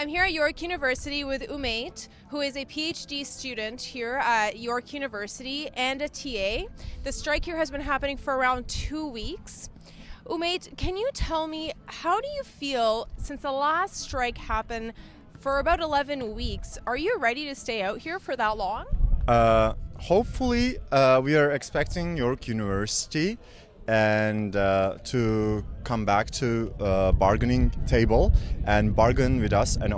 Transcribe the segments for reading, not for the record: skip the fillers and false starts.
I'm here at York University with Umait, who is a PhD student here at York University and a TA. The strike here has been happening for around 2 weeks. Umait, can you tell me, how do you feel since the last strike happened for about 11 weeks? Are you ready to stay out here for that long? Hopefully, we are expecting York University and to come back to bargaining table and bargain with us and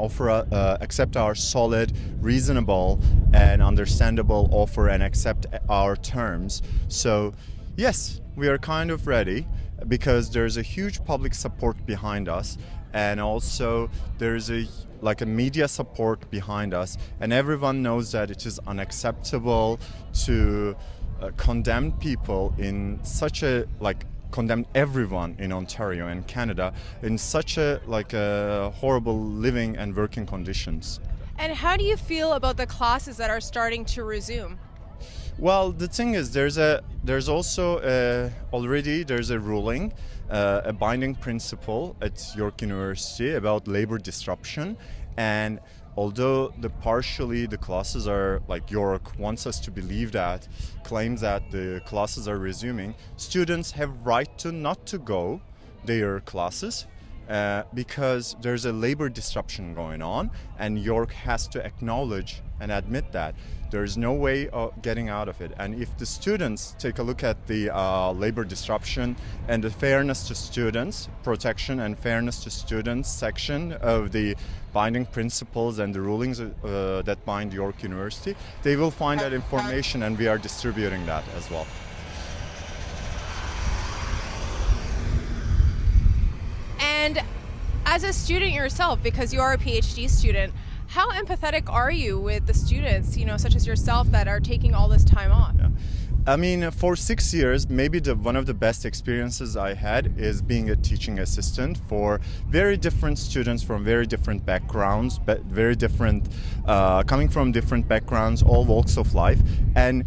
accept our solid, reasonable and understandable offer and accept our terms. So yes, we are kind of ready because there's a huge public support behind us, and also there's a media support behind us, and everyone knows that it is unacceptable to condemn people in such a condemn everyone in Ontario and Canada in such a horrible living and working conditions. And how do you feel about the classes that are starting to resume? Well, the thing is, there's also already a ruling, a binding principle at York University about labor disruption, and although partially the classes are York wants us to believe that, claims that the classes are resuming, students have right to not to go their classes because there's a labor disruption going on, and York has to acknowledge and admit that there's no way of getting out of it. And if the students take a look at the labor disruption and the fairness to students, protection and fairness to students section of the binding principles and the rulings that bind York University, they will find that information, and we are distributing that as well. And as a student yourself, because you are a PhD student, how empathetic are you with the students, such as yourself, that are taking all this time off? Yeah. I mean, for 6 years, maybe one of the best experiences I had is being a teaching assistant for very different students from very different backgrounds, but very different, coming from different backgrounds, all walks of life. And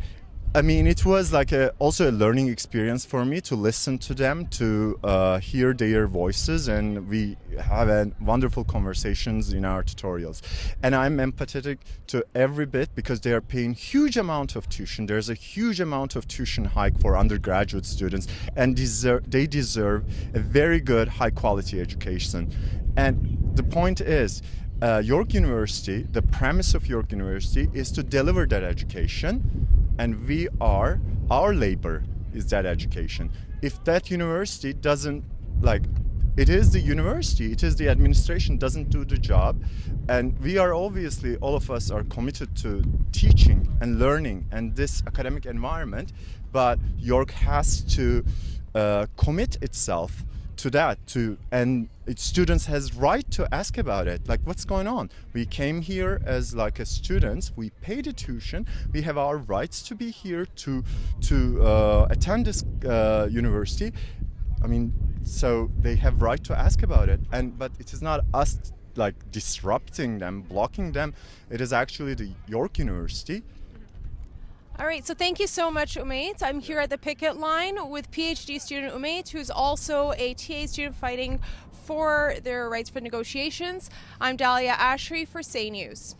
I mean, it was also a learning experience for me to listen to them, to hear their voices, and we have wonderful conversations in our tutorials. And I'm empathetic to every bit because they are paying huge amount of tuition. There's a huge amount of tuition hike for undergraduate students, and they deserve a very good, high-quality education. And the point is, York University, the premise of York University is to deliver that education, and our labor is that education. If that university doesn't, it is the university, it is the administration doesn't do the job, and we are obviously, all of us are committed to teaching and learning and this academic environment, but York has to commit itself to that, and its students has right to ask about it, what's going on. We came here as students, we pay the tuition, we have our rights to be here to attend this university. I mean, so they have right to ask about it, but it is not us disrupting them, blocking them. It is actually the York University. All right, so thank you so much, Umait. I'm here at the picket line with PhD student Umait, who's also a TA student fighting for their rights for negotiations. I'm Dahlia Ashry for Say News.